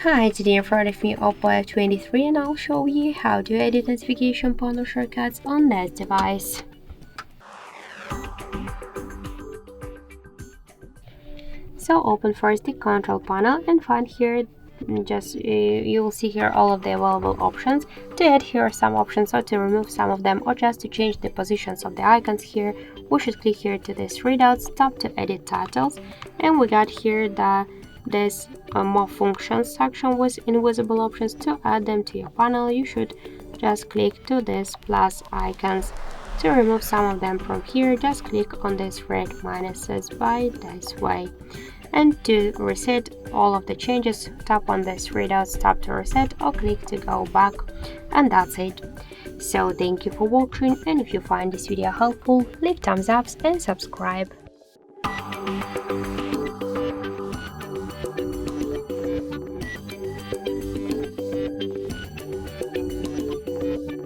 Hi, today in front of me OPPO F23 and I'll show you how to edit notification panel shortcuts on this device. So open first the control panel and find here you will see here all of the available options. To add here some options or to remove some of them or just to change the positions of the icons here, we should click here to these three dots, tap to edit titles, and we got here this more functions section with invisible options. To add them to your panel, you should just click to this plus icons. To remove some of them from here, just click on these red minuses by this way. And to reset all of the changes, tap on the three dots, tap to reset or click to go back, and that's it. So thank you for watching, and if you find this video helpful, leave thumbs up and subscribe.